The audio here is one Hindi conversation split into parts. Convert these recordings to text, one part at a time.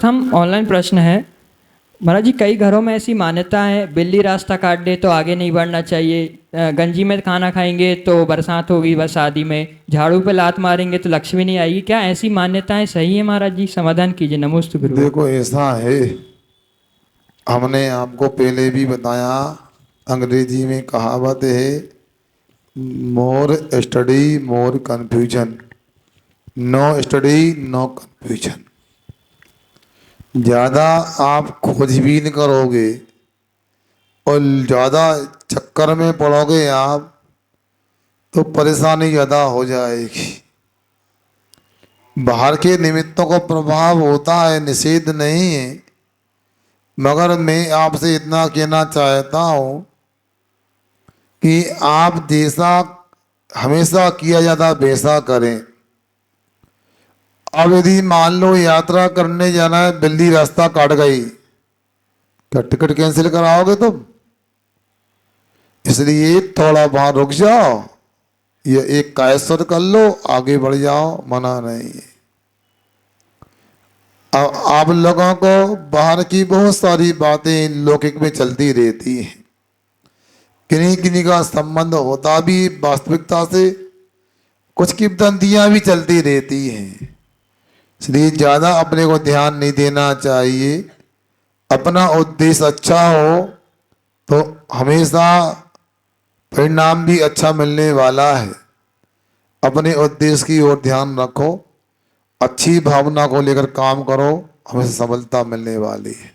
प्रथम ऑनलाइन प्रश्न है महाराज जी, कई घरों में ऐसी मान्यता है बिल्ली रास्ता काट दे तो आगे नहीं बढ़ना चाहिए, गंजी में खाना खाएंगे तो बरसात होगी, बस शादी में झाड़ू पे लात मारेंगे तो लक्ष्मी नहीं आएगी। क्या ऐसी मान्यताएं सही है महाराज जी? समाधान कीजिए। नमोस्तु गुरु। देखो ऐसा है, हमने आपको पहले भी बताया, अंग्रेजी में कहावत है, more study more confusion, no study no confusion. ज़्यादा आप खोजबीन करोगे और ज़्यादा चक्कर में पड़ोगे आप तो परेशानी ज़्यादा हो जाएगी। बाहर के निमित्तों का प्रभाव होता है, निषेध नहीं है, मगर मैं आपसे इतना कहना चाहता हूँ कि आप जैसा हमेशा किया जाता वैसा करें। अब यदि मान लो यात्रा करने जाना है, बिल्ली रास्ता काट गई, क्या टिकट कैंसिल कराओगे तुम? इसलिए थोड़ा वहां रुक जाओ, ये एक कायसर कर लो, आगे बढ़ जाओ, मना नहीं है। अब आप लोगों को बाहर की बहुत सारी बातें लौकिक में चलती रहती हैं, किन्हीं किन्हीं का संबंध होता भी वास्तविकता से, कुछ किंवदंतियां भी चलती रहती हैं। इसलिए ज़्यादा अपने को ध्यान नहीं देना चाहिए। अपना उद्देश्य अच्छा हो तो हमेशा परिणाम भी अच्छा मिलने वाला है। अपने उद्देश्य की ओर ध्यान रखो, अच्छी भावना को लेकर काम करो, हमें सफलता मिलने वाली है।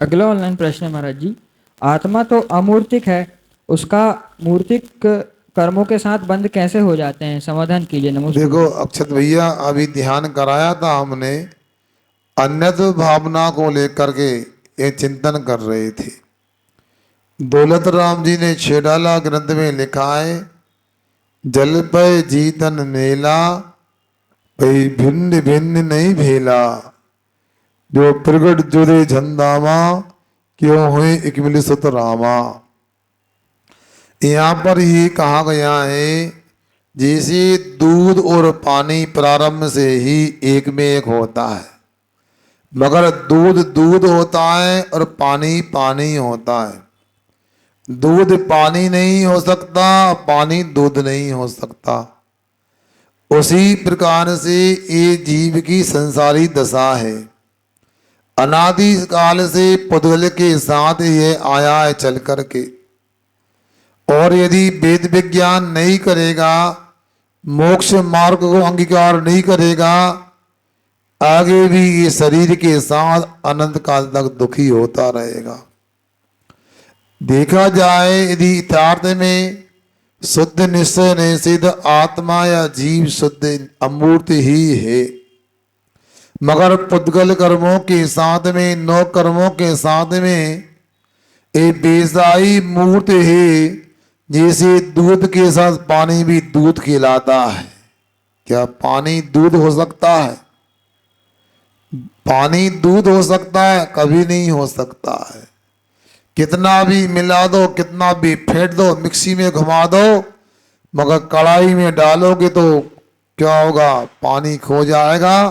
अगला ऑनलाइन प्रश्न है महाराज जी, आत्मा तो अमूर्तिक है, उसका मूर्तिक कर्मों के साथ बंध कैसे हो जाते हैं? समाधान कीजिए। नमस्ते। देखो अक्षत भैया, अभी ध्यान कराया था हमने, अन्यत्र भावना को लेकर के ये चिंतन कर रहे थे। दौलत राम जी ने छेडाला ग्रंथ में लिखा है, जल पे जीतन नेला, भाई भिन्न भिन्न नहीं भेला, जो प्रगट जुरे झंदामा, क्यों हुए एक मिली सुत रामा। यहाँ पर ये कहा गया है, जैसे दूध और पानी प्रारंभ से ही एक में एक होता है, मगर दूध दूध होता है और पानी पानी होता है। दूध पानी नहीं हो सकता, पानी दूध नहीं हो सकता। उसी प्रकार से ये जीव की संसारी दशा है। अनादि काल से पुद्गल के साथ ये आया है चल करके, और यदि वेद विज्ञान नहीं करेगा, मोक्ष मार्ग को अंगीकार नहीं करेगा, आगे भी ये शरीर के साथ अनंत काल तक दुखी होता रहेगा। देखा जाए यदि यथार्थ में शुद्ध निश्चय निषेध आत्मा या जीव शुद्ध अमूर्त ही है, मगर पुद्गल कर्मों के साथ में, नौ कर्मों के साथ में एक बेसाई मूर्त है। जैसे दूध के साथ पानी भी दूध खिलाता है, क्या पानी दूध हो सकता है? पानी दूध हो सकता है? कभी नहीं हो सकता है। कितना भी मिला दो, कितना भी फेंट दो, मिक्सी में घुमा दो, मगर कढ़ाई में डालोगे तो क्या होगा? पानी खो जाएगा,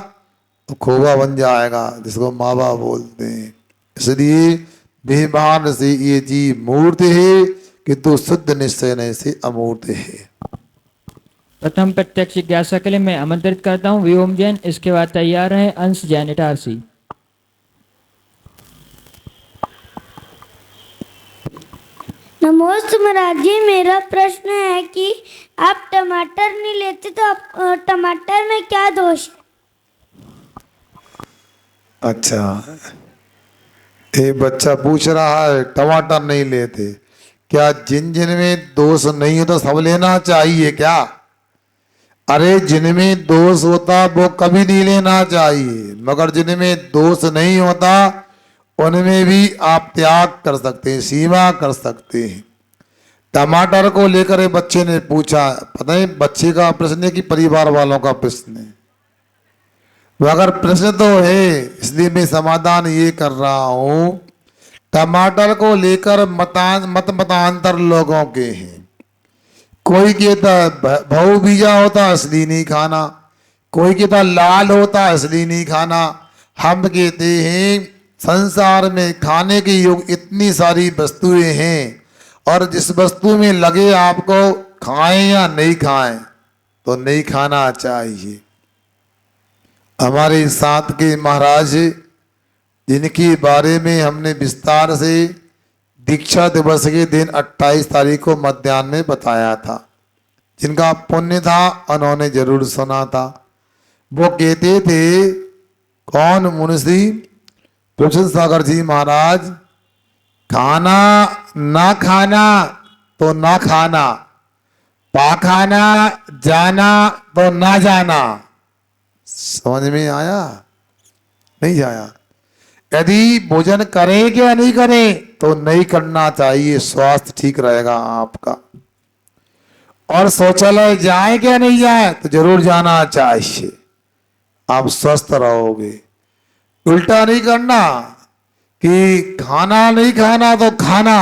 तो खोवा बन जाएगा, जिसको मावा बोलते हैं। इसलिए व्यवहार से ये जीव मूर्त है, किंतु शुद्ध निश्चय से अमूर्त है। प्रथम प्रत्यक्ष जिज्ञासा के लिए मैं आमंत्रित करता हूँ व्योम जैन, इसके बाद तैयार है अंश जैन इटारसी। नमस्ते महाराज जी, मेरा प्रश्न है कि आप टमाटर नहीं लेते तो आप टमाटर में क्या दोष है? अच्छा, एक बच्चा पूछ रहा है टमाटर नहीं लेते, क्या जिन जिन में दोष नहीं होता सब लेना चाहिए क्या? अरे जिनमें दोष होता वो कभी नहीं लेना चाहिए, मगर जिनमें दोष नहीं होता उनमें भी आप त्याग कर सकते हैं, सीमा कर सकते हैं। टमाटर को लेकर एक बच्चे ने पूछा, पता है बच्चे का प्रश्न है कि परिवार वालों का प्रश्न है? मगर प्रश्न तो है, इसलिए मैं समाधान ये कर रहा हूं। टमाटर को लेकर मतांतर लोगों के हैं। कोई कहता है भाव बीजा होता इसलिए नहीं खाना, कोई कहता लाल होता है इसलिए नहीं खाना। हम कहते हैं संसार में खाने के योग्य इतनी सारी वस्तुएं हैं, और जिस वस्तु में लगे आपको खाएं या नहीं खाएं तो नहीं खाना चाहिए। हमारे साथ के महाराज, जिनके बारे में हमने विस्तार से दीक्षा दिवस के दिन 28 तारीख को मध्याह्न में बताया था, जिनका पुण्य था उन्होंने जरूर सुना था। वो कहते थे, कौन मुंशी कृष्ण सागर जी महाराज, खाना ना खाना तो ना खाना, पाखाना जाना तो ना जाना। समझ में आया? नहीं आया? यदि भोजन करें क्या नहीं करें तो नहीं करना चाहिए, स्वास्थ्य ठीक रहेगा आपका। और शौचालय जाए क्या नहीं जाए तो जरूर जाना चाहिए, आप स्वस्थ रहोगे। उल्टा नहीं करना कि खाना नहीं खाना तो खाना,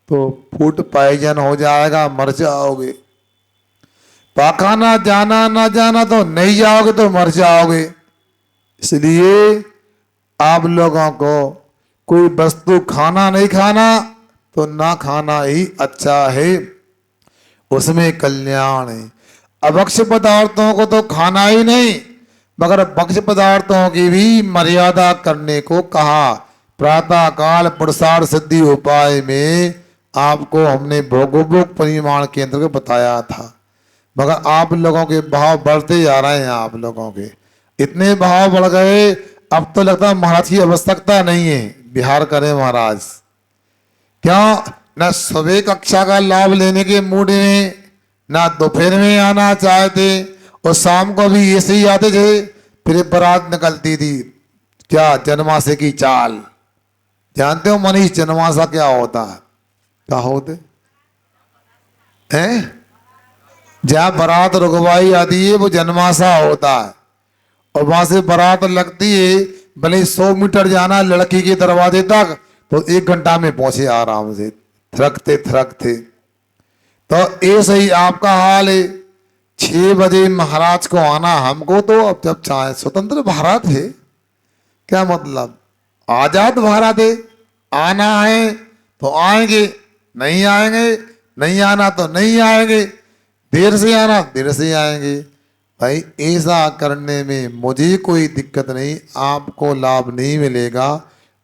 तो फूड पॉइजन हो जाएगा, मर जाओगे। पाखाना जाना ना जाना तो नहीं जाओगे तो मर जाओगे। इसलिए आप लोगों को कोई वस्तु खाना नहीं खाना तो ना खाना ही अच्छा है, उसमें कल्याण है। अभक्ष्य पदार्थों को तो खाना ही नहीं, मगर भक्ष्य पदार्थों की भी मर्यादा करने को कहा। प्रातः काल पुरुषार्थ सिद्धि उपाय में आपको हमने भोगोपभोग परिमाण के अंतर्गत बताया था, मगर आप लोगों के भाव बढ़ते जा रहे हैं। आप लोगों के इतने भाव बढ़ गए, अब तो लगता है महाराज की आवश्यकता नहीं है, बिहार करें महाराज। क्यों? न सुबह कक्षा का लाभ लेने के मूड में, ना दोपहर में आना चाहते, और शाम को भी ऐसे ही आते थे। फिर बारात निकलती थी, क्या जनमासे की चाल। जानते हो मनीष जनमासा क्या होता है? क्या होते हैं? जहाँ बारात रुकवाई आती है वो जनमासा होता है, और वहां से बारात लगती है। भले 100 मीटर जाना लड़की के दरवाजे तक, तो 1 घंटा में पहुंचे आराम से, थरकते थरकते। तो ऐसे ही आपका हाल है। 6 बजे महाराज को आना, हमको तो अब जब चाहे स्वतंत्र भारत है, क्या मतलब आजाद भारत है। आना है तो आएंगे, नहीं आएंगे नहीं आना तो नहीं आएंगे, देर से आना देर से आएंगे। भाई ऐसा करने में मुझे कोई दिक्कत नहीं, आपको लाभ नहीं मिलेगा।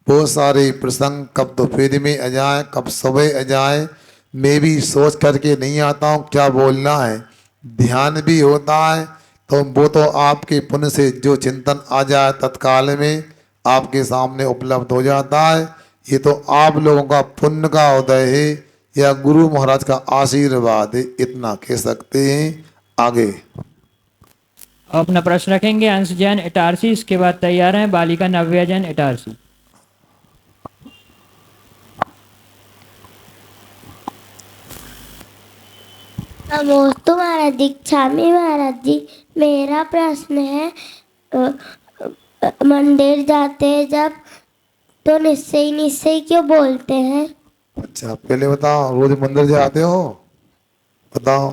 बहुत सारे प्रसंग कब दोपहर में आ जाए, कब सुबह आ जाए, मैं भी सोच करके नहीं आता हूँ क्या बोलना है। ध्यान भी होता है, तो वो तो आपके पुण्य से जो चिंतन आ जाए तत्काल में आपके सामने उपलब्ध हो जाता है। ये तो आप लोगों का पुण्य का उदय है या गुरु महाराज का आशीर्वाद है, इतना कह सकते हैं। आगे अपना प्रश्न रखेंगे अंश जैन इटारसी, इसके बाद तैयार हैं बालिका नव्या जैन इटारसी। नमोस्तु महाराज, दीक्षा में महाराज जी, मेरा प्रश्न है मंदिर जाते हैं जब तो निश्चय निश्चय क्यों बोलते हैं? अच्छा पहले बताओ, रोज मंदिर जाते हो? बताओ।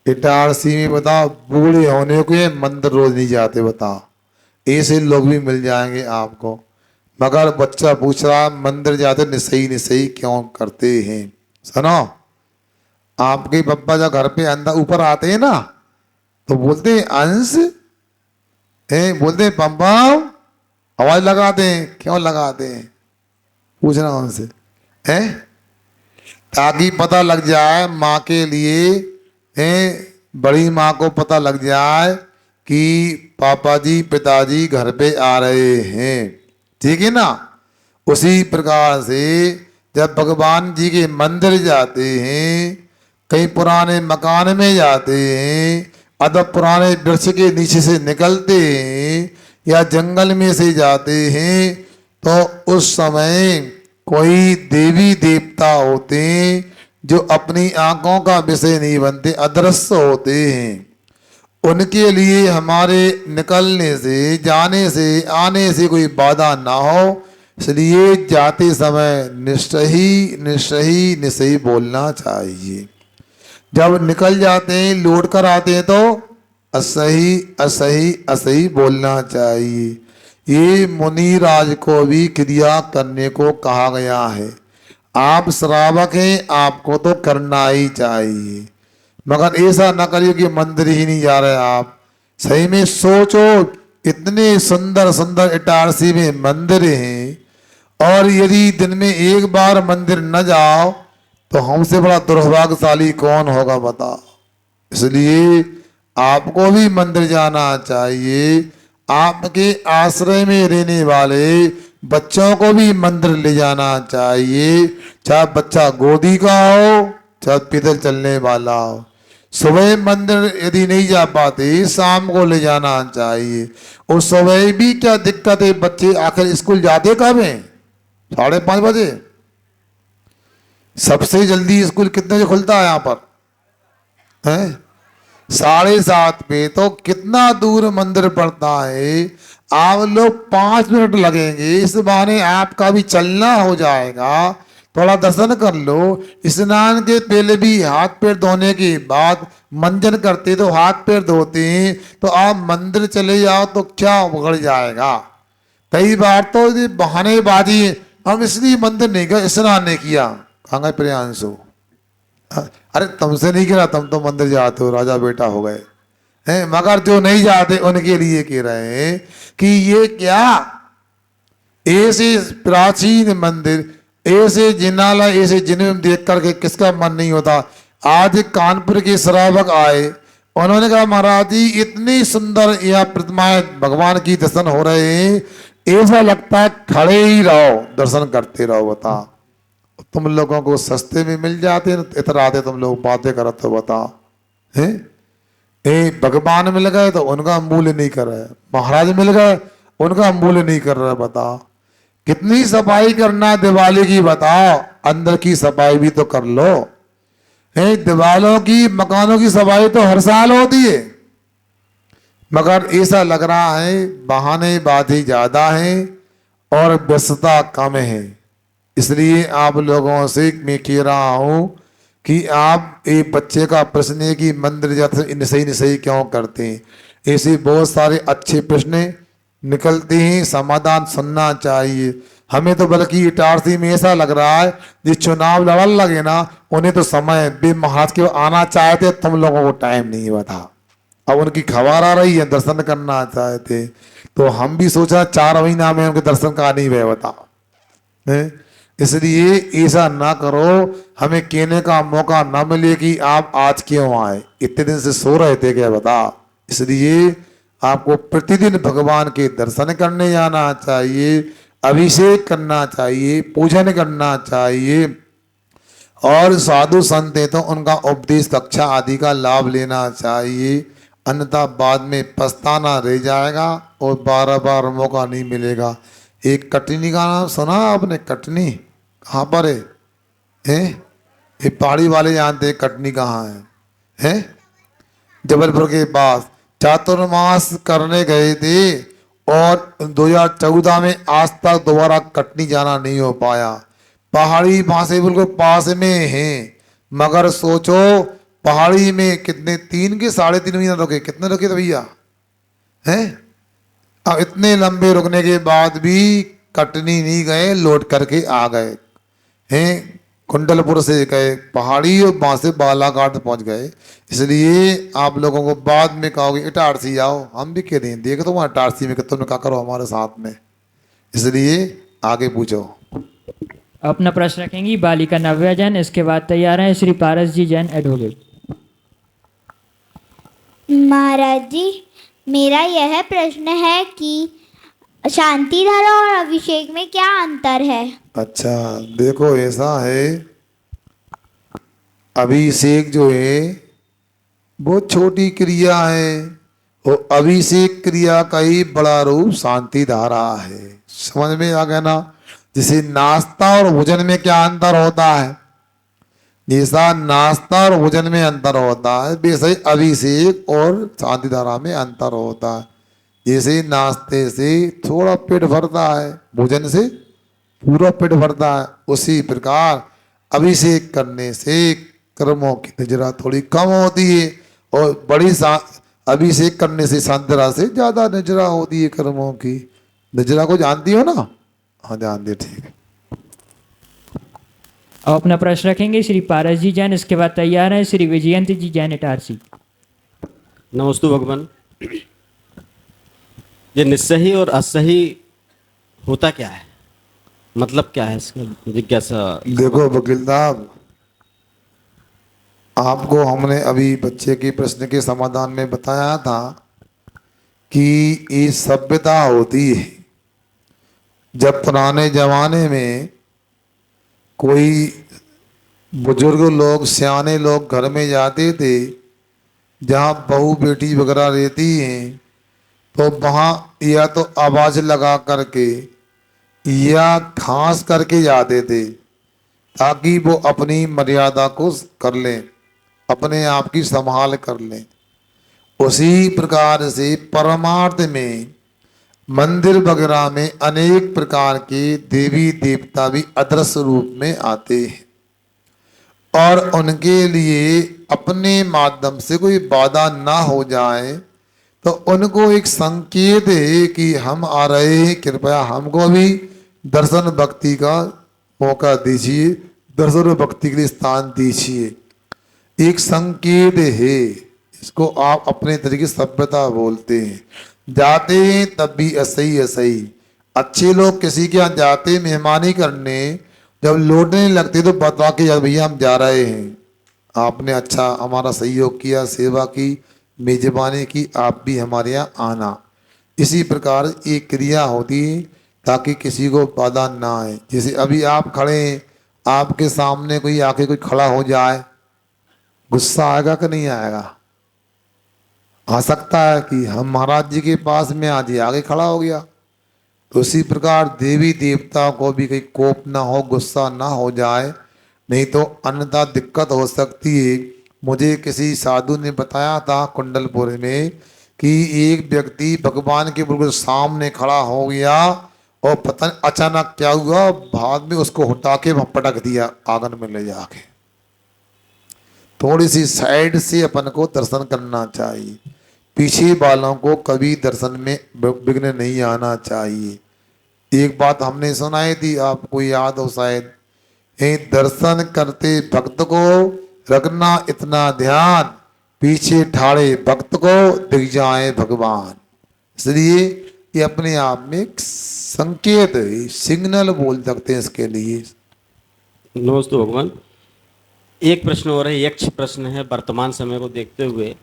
इटारसी में बताओ, बूढ़े होने के मंदिर रोज नहीं जाते बताओ। ऐसे लोग भी मिल जाएंगे आपको। मगर बच्चा पूछ रहा मंदिर जाते निश्चय निश्चय क्यों करते हैं। सुनो, आपके पप्पा जब घर पे अंदर ऊपर आते हैं ना, तो बोलते हैं अंश है, बोलते हैं पम्पा, आवाज लगाते हैं। क्यों लगाते हैं? पूछना उनसे है, ताकि पता लग जाए माँ के लिए है, बड़ी माँ को पता लग जाए कि पापा जी पिताजी घर पे आ रहे हैं। ठीक है ना? उसी प्रकार से जब भगवान जी के मंदिर जाते हैं, कहीं पुराने मकान में जाते हैं, अदब पुराने वृक्ष के नीचे से निकलते हैं या जंगल में से जाते हैं, तो उस समय कोई देवी देवता होते हैं जो अपनी आंखों का विषय नहीं बनते, अदृश्य होते हैं। उनके लिए हमारे निकलने से, जाने से, आने से कोई बाधा ना हो, इसलिए जाते समय निश्चय निश्चय निश्चय बोलना चाहिए। जब निकल जाते हैं, लौट कर आते हैं, तो असही असही असही बोलना चाहिए। ये मुनिराज को भी क्रिया करने को कहा गया है। आप श्रावक हैं, आपको तो करना ही चाहिए, मगर ऐसा न करिए कि मंदिर ही नहीं जा रहे आप। सही में सोचो, इतने सुंदर सुंदर इटारसी में मंदिर हैं, और यदि दिन में एक बार मंदिर न जाओ तो हमसे बड़ा दुर्भाग्यशाली कौन होगा बताओ। इसलिए आपको भी मंदिर जाना चाहिए। आपके आश्रय में रहने वाले बच्चों को भी मंदिर ले जाना चाहिए, चाहे बच्चा गोदी का हो चाहे पैदल चलने वाला हो। सुबह मंदिर यदि नहीं जा पाते, शाम को ले जाना चाहिए। और सुबह भी क्या दिक्कत है, बच्चे आखिर स्कूल जाते कब हैं? 5:30 बजे। सबसे जल्दी स्कूल कितने बजे खुलता है यहाँ पर? है 7:30 पे। तो कितना दूर मंदिर पड़ता है। आप लोग 5 मिनट लगेंगे, इस बहाने आपका भी चलना हो जाएगा। थोड़ा दर्शन कर लो। स्नान के पहले भी हाथ पैर धोने के बाद मंजन करते तो हाथ पैर धोते हैं, तो आप मंदिर चले जाओ तो क्या बिगड़ जाएगा। कई बार तो ये बहानेबाजी, हम इसलिए मंदिर नहीं गए, स्नान नहीं किया। कहाँ गए प्रियांशु? अरे तुमसे नहीं गिरा, तुम तो मंदिर जाते हो, राजा बेटा हो गए हैं। मगर जो नहीं जाते उनके लिए कह रहे हैं कि ये क्या ऐसे प्राचीन मंदिर, ऐसे जिनालय, ऐसे जिन्हें देख करके किसका मन नहीं होता। आज कानपुर के श्रावक आए, उन्होंने कहा महाराज जी इतनी सुंदर यह प्रतिमाएं भगवान की दर्शन हो रहे हैं, ऐसा लगता है खड़े ही रहो, दर्शन करते रहो। बता तुम लोगों को सस्ते में मिल जाते हैं, इतराते तुम लोग बातें करते हो। बताओ हैं, भगवान मिल गए तो उनका मूल्य नहीं कर रहे, महाराज मिल गए उनका मूल्य नहीं कर रहे। बताओ कितनी सफाई करना दिवाली की, बताओ अंदर की सफाई भी तो कर लो। दीवालों की, मकानों की सफाई तो हर साल होती है, मगर ऐसा लग रहा है बहानेबाजी ज्यादा है और व्यस्तता कम है। इसलिए आप लोगों से मैं कह रहा हूं कि आप एक बच्चे का प्रश्न है कि मंदिर जाते निसही क्यों करते हैं। ऐसे बहुत सारे अच्छे प्रश्न निकलते हैं, समाधान सुनना चाहिए हमें। तो बल्कि इटारसी में ऐसा लग रहा है जिस चुनाव लड़न लगे ना, उन्हें तो समय बे महाराज के आना चाहते, तुम लोगों को टाइम नहीं बता। अब उनकी खबर आ रही है, दर्शन करना चाहते, तो हम भी सोचा 4 महीना में उनके दर्शन का नहीं हुए। बता इसलिए ऐसा ना करो, हमें कहने का मौका ना मिले कि आप आज क्यों आए, इतने दिन से सो रहे थे क्या? बता। इसलिए आपको प्रतिदिन भगवान के दर्शन करने जाना चाहिए, अभिषेक करना चाहिए, पूजन करना चाहिए, और साधु संत है तो उनका उपदेश कक्षा आदि का लाभ लेना चाहिए। अन्यथा बाद में पछताना रह जाएगा और बार बार मौका नहीं मिलेगा। एक कटनी का नाम सुना आपने? कटनी कहाँ पर है? ये पहाड़ी वाले जानते हैं कटनी कहाँ है? जबलपुर के पास। चातुर्मास करने गए थे और 2014 में आज तक दोबारा कटनी जाना नहीं हो पाया। पहाड़ी वहां से बिल्कुल पास में है, मगर सोचो पहाड़ी में कितने 3 के 3.5 महीना रुके। कितने रुके थे भैया? हैं? अब इतने लंबे रुकने के बाद भी कटनी नहीं गए, लौट करके आ गए हैं। कुंडलपुर से गए पहाड़ी और वहां से बालाघाट पहुंच गए। इसलिए आप लोगों को बाद में कहोगे इटारसी आओ, हम भी कह दें देख तो वहाँ इटारसी में तुमने क्या करो हमारे साथ में। इसलिए आगे पूछो। अपना प्रश्न रखेंगी बालिका नव्या जैन, इसके बाद तैयार हैं श्री पारस जी जैन एडवोकेट। महाराज जी, मेरा यह प्रश्न है कि शांति धारा और अभिषेक में क्या अंतर है? अच्छा देखो, ऐसा है अभिषेक जो है बहुत छोटी क्रिया है, और अभिषेक क्रिया का ही बड़ा रूप शांति धारा है। समझ में आ गया ना? जैसे नाश्ता और भोजन में क्या अंतर होता है, जैसा नाश्ता और भोजन में अंतर होता है वैसे ही अभिषेक और शांति धारा में अंतर होता है। जैसे नाश्ते से थोड़ा पेट भरता है, भोजन से पूरा पेट भरता है, उसी प्रकार अभिषेक करने से कर्मों की नजरा थोड़ी कम होती है और बड़ी अभिषेक करने से संतरा से ज्यादा निजरा होती है कर्मों की। निजरा को जानती हो ना? हाँ जानती है, ठीक है। अब अपना प्रश्न रखेंगे श्री पारस जी जैन, इसके बाद तैयार हैं श्री विजयंत जी जैन इटारसी। नमस्ते भगवान। ये निस्सही और असही होता क्या है, मतलब क्या है इसका जिज्ञासा? देखो वकील साहब, आपको हमने अभी बच्चे के प्रश्न के समाधान में बताया था कि ये सभ्यता होती है। जब पुराने जमाने में कोई बुजुर्ग लोग, सियाने लोग घर में जाते थे जहाँ बहू बेटी वगैरह रहती हैं, तो वहाँ या तो आवाज़ लगा करके या खांस करके जाते थे ताकि वो अपनी मर्यादा को कर लें, अपने आप की संभाल कर लें। उसी प्रकार से परमार्थ में मंदिर वगैरह में अनेक प्रकार के देवी देवता भी अदृश्य रूप में आते हैं और उनके लिए अपने माध्यम से कोई बाधा ना हो जाए तो उनको एक संकेत है कि हम आ रहे हैं, कृपया हमको भी दर्शन भक्ति का मौका दीजिए, दर्शन भक्ति के लिए स्थान दीजिए। एक संकेत है, इसको आप अपने तरीके से सभ्यता बोलते हैं। जाते हैं तब भी असही असही। अच्छे लोग किसी के यहाँ जाते मेहमानी करने, जब लौटने लगते तो बता के यार भैया हम जा रहे हैं, आपने अच्छा हमारा सहयोग किया, सेवा की, मेजबानी की, आप भी हमारे यहाँ आना। इसी प्रकार एक क्रिया होती है ताकि किसी को बाधा ना आए। जैसे अभी आप खड़े हैं, आपके सामने कोई आके कोई खड़ा हो जाए, गुस्सा आएगा कि नहीं आएगा? आ सकता है कि हम महाराज जी के पास में आज ही आगे खड़ा हो गया। तो उसी प्रकार देवी देवता को भी कहीं कोप ना हो, गुस्सा ना हो जाए, नहीं तो अन्यथा दिक्कत हो सकती है। मुझे किसी साधु ने बताया था कुंडलपुर में कि एक व्यक्ति भगवान के बिल्कुल सामने खड़ा हो गया और पता नहीं अचानक क्या हुआ, बाद में उसको हटा के पटक दिया आंगन में ले जाके। थोड़ी सी साइड से अपन को दर्शन करना चाहिए, पीछे वालों को कभी दर्शन में विघ्न नहीं आना चाहिए। एक बात हमने सुनाई थी, आपको याद हो शायद, दर्शन करते भक्त को रखना इतना ध्यान, पीछे ठाड़े भक्त को दिख जाए भगवान। इसलिए ये अपने आप में एक संकेत है, सिग्नल बोल सकते हैं इसके लिए। नमस्ते भगवान। एक प्रश्न और है, यक्ष प्रश्न है वर्तमान समय को देखते हुए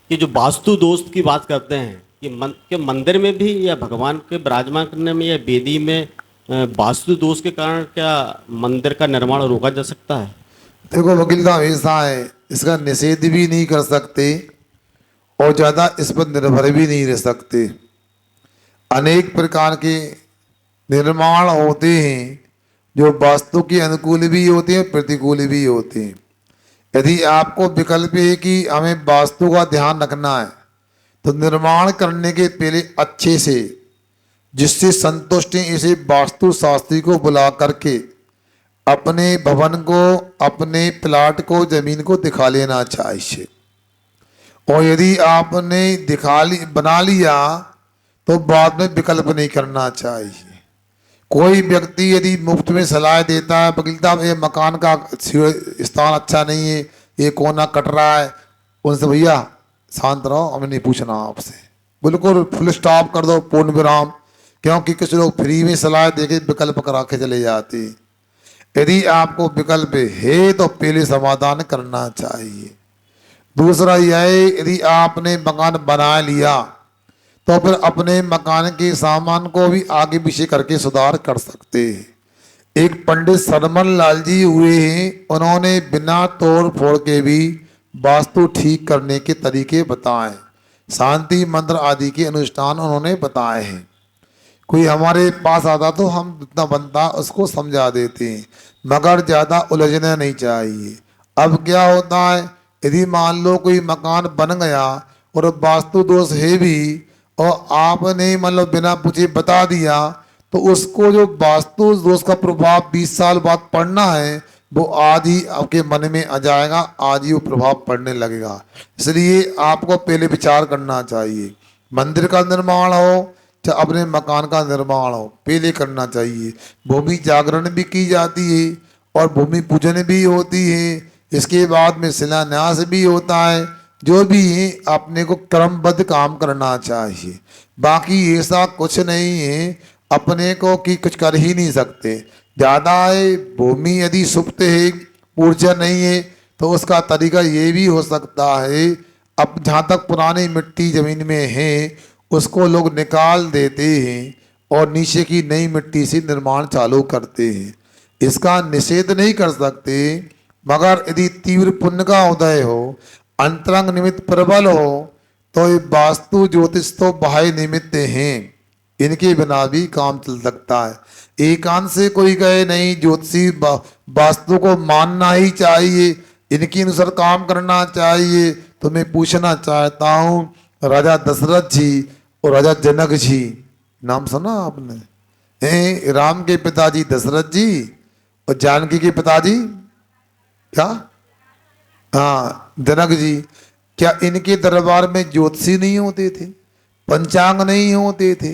कि जो वास्तु दोष की बात करते हैं कि मंदिर में भी या भगवान के विराजमान करने में या वेदी में वास्तु दोष के कारण क्या मंदिर का निर्माण रोका जा सकता है? देखो वकील साहब, ऐसा है, इसका निषेध भी नहीं कर सकते और ज़्यादा इस पर निर्भर भी नहीं रह सकते। अनेक प्रकार के निर्माण होते हैं जो वास्तु के अनुकूल भी होते हैं, प्रतिकूल भी होते हैं। यदि आपको विकल्प है कि हमें वास्तु का ध्यान रखना है तो निर्माण करने के पहले अच्छे से, जिससे संतुष्ट हैं, इसे वास्तु शास्त्री को बुला करके अपने भवन को, अपने प्लाट को, जमीन को दिखा लेना चाहिए। और यदि आपने बना लिया तो बाद में विकल्प नहीं करना चाहिए। कोई व्यक्ति यदि मुफ्त में सलाह देता है, वकील साहब ये मकान का स्थान अच्छा नहीं है, ये कोना कट रहा है, उनसे भैया शांत रहो, हमें नहीं पूछना आपसे, बिल्कुल फुल स्टॉप कर दो, पूर्ण विराम। क्योंकि कुछ लोग फ्री में सलाह देके विकल्प करा के चले जाते हैं। यदि आपको विकल्प है तो पहले समाधान करना चाहिए। दूसरा यह है, यदि आपने मकान बना लिया तो फिर अपने मकान के सामान को भी आगे पीछे करके सुधार कर सकते हैं। एक पंडित सरमन लाल जी हुए हैं, उन्होंने बिना तोड़ फोड़ के भी वास्तु ठीक करने के तरीके बताए, शांति मंत्र आदि के अनुष्ठान उन्होंने बताए हैं। कोई हमारे पास आता तो हम जितना बनता उसको समझा देते हैं, मगर ज़्यादा उलझना नहीं चाहिए। अब क्या होता है, यदि मान लो कोई मकान बन गया और वास्तु दोष है भी और आपने मतलब बिना पूछे बता दिया, तो उसको जो वास्तु दोष का प्रभाव 20 साल बाद पड़ना है, वो आज ही आपके मन में आ जाएगा, आज ही वो प्रभाव पड़ने लगेगा। इसलिए आपको पहले विचार करना चाहिए। मंदिर का निर्माण हो चाहे अपने मकान का निर्माण हो, पहले करना चाहिए। भूमि जागरण भी की जाती है और भूमि पूजन भी होती है, इसके बाद में शिलान्यास भी होता है। जो भी है अपने को क्रमबद्ध काम करना चाहिए। बाकी ऐसा कुछ नहीं है अपने को कि कुछ कर ही नहीं सकते। ज़्यादा है भूमि यदि सुप्त है, ऊर्जा नहीं है, तो उसका तरीका ये भी हो सकता है, अब जहाँ तक पुरानी मिट्टी ज़मीन में है उसको लोग निकाल देते हैं और नीचे की नई मिट्टी से निर्माण चालू करते हैं। इसका निषेध नहीं कर सकते, मगर यदि तीव्र पुण्य का उदय हो, अंतरंग निमित्त प्रबल हो, तो ये वास्तु ज्योतिष तो बाह्य निमित्त हैं, इनके बिना भी काम चल सकता है। एकांत से कोई कहे नहीं, ज्योतिषी वास्तु को मानना ही चाहिए, इनके अनुसार काम करना चाहिए। तो मैं पूछना चाहता हूँ, राजा दशरथ जी और राजा जनक जी, नाम सुना आपने? राम के पिताजी दशरथ जी और जानकी के पिताजी क्या? हाँ, जनक जी। क्या इनके दरबार में ज्योतिषी नहीं होते थे, पंचांग नहीं होते थे?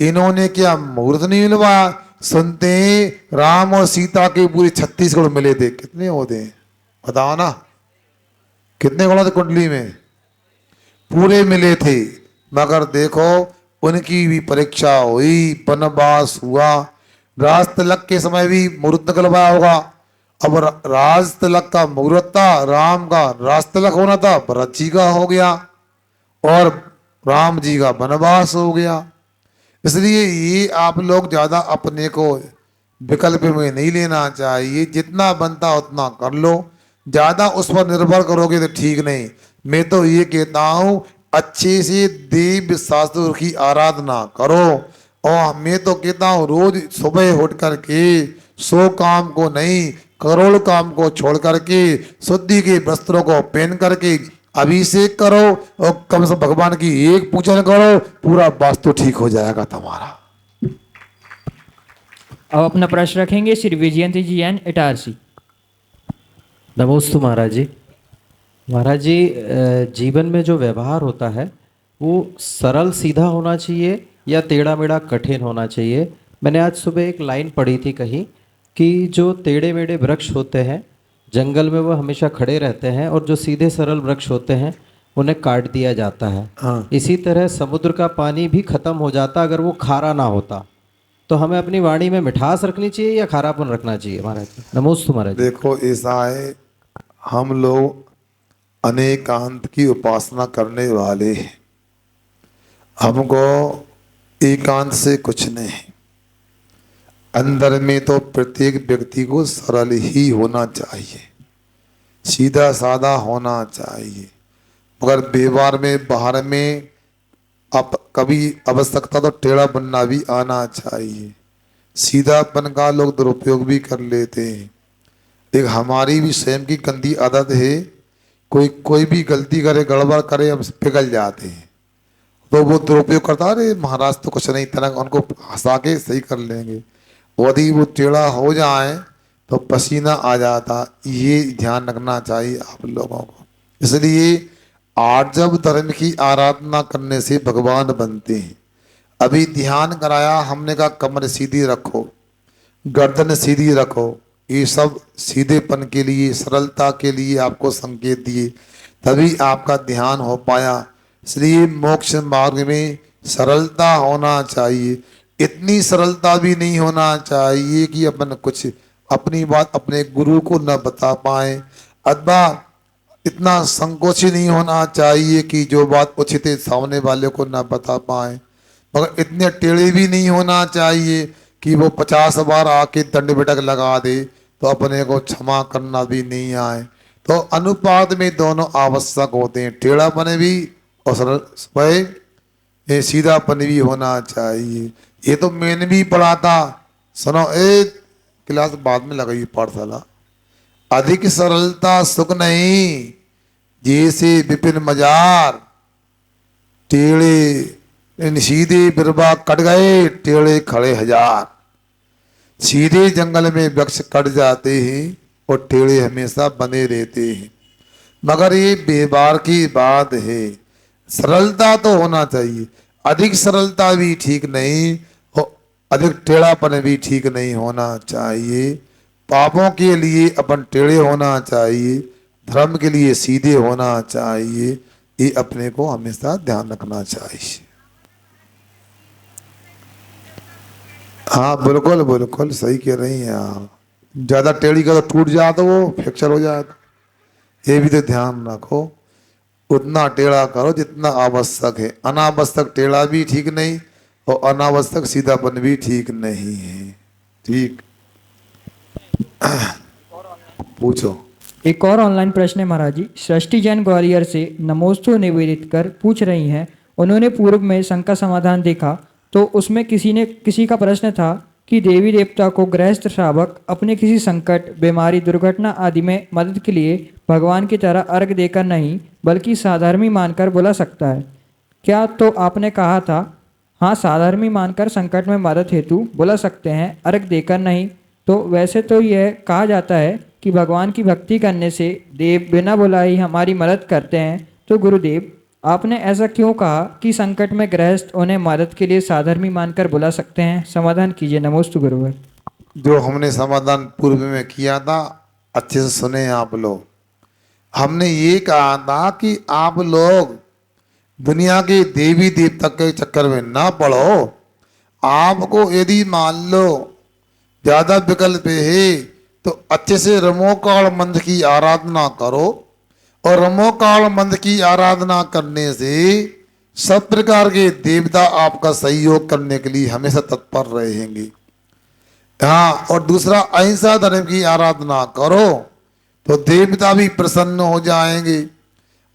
इन्होंने क्या मुहूर्त नहीं मिलवाया? सुनते हैं राम और सीता के पूरे 36 गुण मिले थे। कितने होते हैं बताओ ना, कितने गुण थे कुंडली में? पूरे मिले थे। मगर देखो उनकी भी परीक्षा हुई, वनवास हुआ। राज तिलक के समय भी मुहूर्त निकलवाया होगा। अब राज तिलक का मुहूर्त था, राम का राज तिलक होना था, भरत जी का हो गया और राम जी का वनवास हो गया। इसलिए ये आप लोग ज्यादा अपने को विकल्प में नहीं लेना चाहिए। जितना बनता उतना कर लो, ज्यादा उस पर निर्भर करोगे तो ठीक नहीं। मैं तो ये कहता हूँ अच्छे से देव शास्त्र की आराधना करो। और मैं तो कहता हूँ रोज सुबह उठ करके 100 काम को नहीं, करोड़ काम को छोड़ करके शुद्धि के वस्त्रों को पहन करके अभिषेक करो और कम से भगवान की एक पूजन करो, पूरा वास्तु ठीक हो जाएगा तुम्हारा। अब अपना प्रश्न रखेंगे श्री विजयंती जी एन इटारसी। नमोस्तु महाराज जी। महाराज जी, जीवन में जो व्यवहार होता है वो सरल सीधा होना चाहिए या टेढ़ा मेढ़ा कठिन होना चाहिए? मैंने आज सुबह एक लाइन पढ़ी थी कहीं कि जो टेढ़े मेढ़े वृक्ष होते हैं जंगल में वो हमेशा खड़े रहते हैं और जो सीधे सरल वृक्ष होते हैं उन्हें काट दिया जाता है। हाँ। इसी तरह समुद्र का पानी भी खत्म हो जाता अगर वो खारा ना होता। तो हमें अपनी वाणी में मिठास रखनी चाहिए या खारापन रखना चाहिए महाराज जी? नमोस्तु महाराज जी। देखो ऐसा है, हम लोग अनेकांत की उपासना करने वाले हैं, हमको एकांत से कुछ नहीं। अंदर में तो प्रत्येक व्यक्ति को सरल ही होना चाहिए, सीधा साधा होना चाहिए, मगर व्यवहार में बाहर में अब कभी आवश्यकता तो टेढ़ा बनना भी आना चाहिए। सीधापन का लोग दुरुपयोग भी कर लेते हैं। एक हमारी भी स्वयं की गंदी आदत है, कोई भी गलती करे, गड़बड़ करे, हम पिघल जाते हैं। तो वो दुरुपयोग करता, अरे महाराज तो कुछ नहीं, तरह उनको हंसा के सही कर लेंगे। यदि वो टेढ़ा हो जाए तो पसीना आ जाता। ये ध्यान रखना चाहिए आप लोगों को। इसलिए आज जब धर्म की आराधना करने से भगवान बनते हैं, अभी ध्यान कराया हमने कहा कमर सीधी रखो, गर्दन सीधी रखो, ये सब सीधेपन के लिए, सरलता के लिए आपको संकेत दिए, तभी आपका ध्यान हो पाया। इसलिए मोक्ष मार्ग में सरलता होना चाहिए। इतनी सरलता भी नहीं होना चाहिए कि अपन कुछ अपनी बात अपने गुरु को न बता पाए, अथवा इतना संकोच ही नहीं होना चाहिए कि जो बात उचित है सामने वाले को न बता पाए, मगर इतने टेढ़े भी नहीं होना चाहिए कि वो 50 बार आके दंड बैठक लगा दे तो अपने को क्षमा करना भी नहीं आए। तो अनुपात में दोनों आवश्यक होते हैं, टेढ़ापन भी और सरल सीधापन भी होना चाहिए। ये तो मैंने भी पढ़ा था, सुनो, एक क्लास बाद में लगाई पाठशाला। अधिक सरलता सुख नहीं, जैसे विपिन मजार, टेढ़े सीधे बिरबा कट गए, टेढ़े खड़े हजार। सीधे जंगल में वृक्ष कट जाते हैं, और टेढ़े हमेशा बने रहते हैं। मगर ये व्यवहार की बात है, सरलता तो होना चाहिए। अधिक सरलता भी ठीक नहीं और अधिक टेढ़ापन भी ठीक नहीं होना चाहिए। पापों के लिए अपन टेढ़े होना चाहिए, धर्म के लिए सीधे होना चाहिए। ये अपने को हमेशा ध्यान रखना चाहिए। हाँ बिल्कुल बिल्कुल सही कह रही हैं आप। ज्यादा टेढ़ी का तो टूट जाए तो वो फ्रैक्चर हो जाए, ये भी तो ध्यान रखो। उतना टेढ़ा करो जितना आवश्यक है, अनावश्यक टेढ़ा भी ठीक नहीं और अनावश्यक सीधापन भी ठीक नहीं है। ठीक पूछो। एक और ऑनलाइन प्रश्न है महाराज जी। सृष्टि जैन ग्वालियर से नमोस्तु निवेदित कर पूछ रही हैं, उन्होंने पूर्व में शंका समाधान देखा तो उसमें किसी का प्रश्न था कि देवी देवता को गृहस्थ श्रावक अपने किसी संकट, बीमारी, दुर्घटना आदि में मदद के लिए भगवान की तरह अर्घ देकर नहीं बल्कि साधर्मी मानकर बुला सकता है क्या? तो आपने कहा था हाँ, साधर्मी मानकर संकट में मदद हेतु बुला सकते हैं, अर्घ देकर नहीं। तो वैसे तो यह कहा जाता है कि भगवान की भक्ति करने से देव बिना बुलाए ही हमारी मदद करते हैं। तो गुरुदेव, आपने ऐसा क्यों कहा कि संकट में गृहस्थ उन्हें मदद के लिए साधर्मी मानकर बुला सकते हैं? समाधान कीजिए। नमोस्तु गुरुवर। जो हमने समाधान पूर्व में किया था, अच्छे से सुने आप लोग। हमने ये कहा था कि आप लोग दुनिया के देवी देवता के चक्कर में ना पड़ो। आपको यदि मान लो ज्यादा विकल्प है तो अच्छे से रमोकाल मंत्र की आराधना करो, और रमोकाल मंत्र की आराधना करने से सब प्रकार के देवता आपका सहयोग करने के लिए हमेशा तत्पर रहेंगे। हाँ, और दूसरा अहिंसा धर्म की आराधना करो तो देवता भी प्रसन्न हो जाएंगे।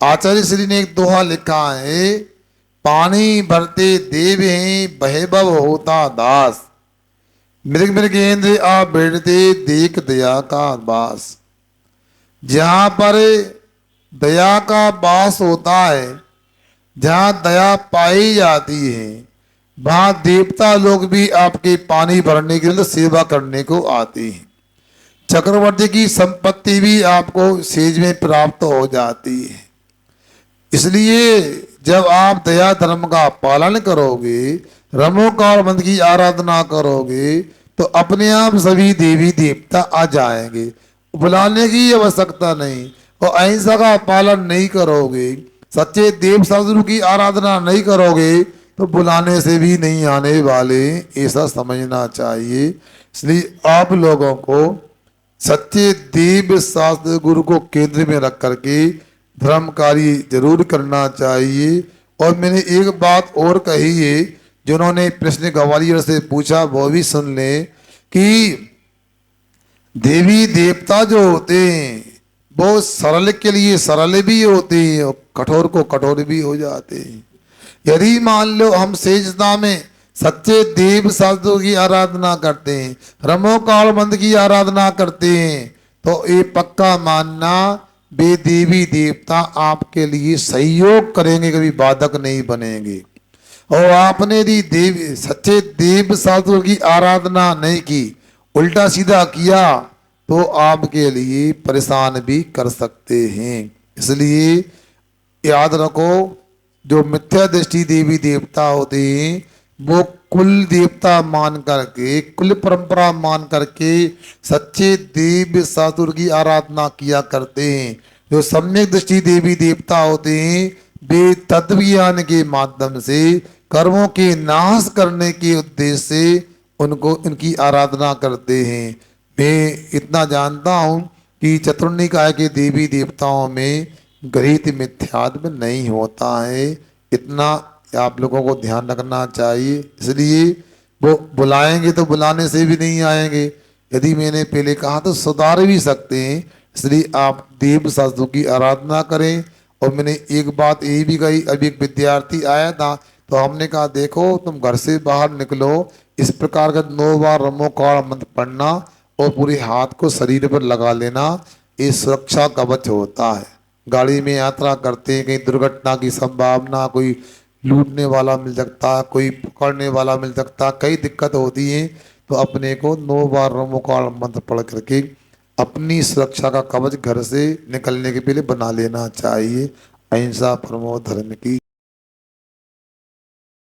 आचार्य श्री ने एक दोहा लिखा है, पानी भरते देव हैं बहेबव होता दास, मृग मृगेंद्र आ बैठते देख दया का वास। जहाँ पर दया का वास होता है, जहाँ दया पाई जाती है, वहाँ देवता लोग भी आपके पानी भरने के लिए सेवा करने को आते हैं। चक्रवर्ती की संपत्ति भी आपको सेज में प्राप्त हो जाती है। इसलिए जब आप दया धर्म का पालन करोगे, रमोकाल मंत्र की आराधना करोगे, तो अपने आप सभी देवी देवता आ जाएंगे, बुलाने की आवश्यकता नहीं। और अहिंसा का पालन नहीं करोगे, सच्चे देव सदगुरु की आराधना नहीं करोगे, तो बुलाने से भी नहीं आने वाले, ऐसा समझना चाहिए। इसलिए आप लोगों को सच्चे देव शास्त्र गुरु को केंद्र में रख करके धर्म कार्य जरूर करना चाहिए। और मैंने एक बात और कही है, जिन्होंने प्रश्न ग्वालियर से पूछा वो भी सुन ले, कि देवी देवता जो होते हैं वो सरल के लिए सरल भी होते हैं और कठोर को कठोर भी हो जाते हैं। यदि मान लो हम सेजता में सच्चे देव शास्त्रों की आराधना करते हैं, रमोकाल मंत्र की आराधना करते हैं, तो ये पक्का मानना वे देवी देवता आपके लिए सहयोग करेंगे, कभी बाधक नहीं बनेंगे। और आपने यदि देव सच्चे देव शास्त्रों की आराधना नहीं की, उल्टा सीधा किया, तो आपके लिए परेशान भी कर सकते हैं। इसलिए याद रखो, जो मिथ्या दृष्टि देवी देवता होते हैं वो कुल देवता मान करके, कुल परंपरा मान करके सच्चे देव शास्त्र की आराधना किया करते हैं। जो सम्यक दृष्टि देवी देवता होते हैं वे तत्व ज्ञान के माध्यम से कर्मों के नाश करने के उद्देश्य से उनको उनकी आराधना करते हैं। मैं इतना जानता हूँ कि चतुर्निकाय के देवी देवताओं में गृहीत मिथ्यात्व नहीं होता है, इतना आप लोगों को ध्यान रखना चाहिए। इसलिए वो बुलाएंगे तो बुलाने से भी नहीं आएंगे, यदि मैंने पहले कहा तो सुधार भी सकते हैं। इसलिए आप देव शास्त्रों की आराधना करें। और मैंने एक बात ये भी कही, अभी एक विद्यार्थी आया था तो हमने कहा देखो तुम घर से बाहर निकलो, इस प्रकार का 9 बार रमोकाल मंत्र पढ़ना और पूरे हाथ को शरीर पर लगा लेना, ये सुरक्षा कवच होता है। गाड़ी में यात्रा करते हैं, कहीं दुर्घटना की संभावना, कोई लूटने वाला मिल सकता, कोई पकड़ने वाला मिल सकता, कई दिक्कत होती है। तो अपने को 9 बार रमोकाल मंत्र पढ़ करके अपनी सुरक्षा का कवच घर से निकलने के पहले बना लेना चाहिए। अहिंसा परमो धर्म की।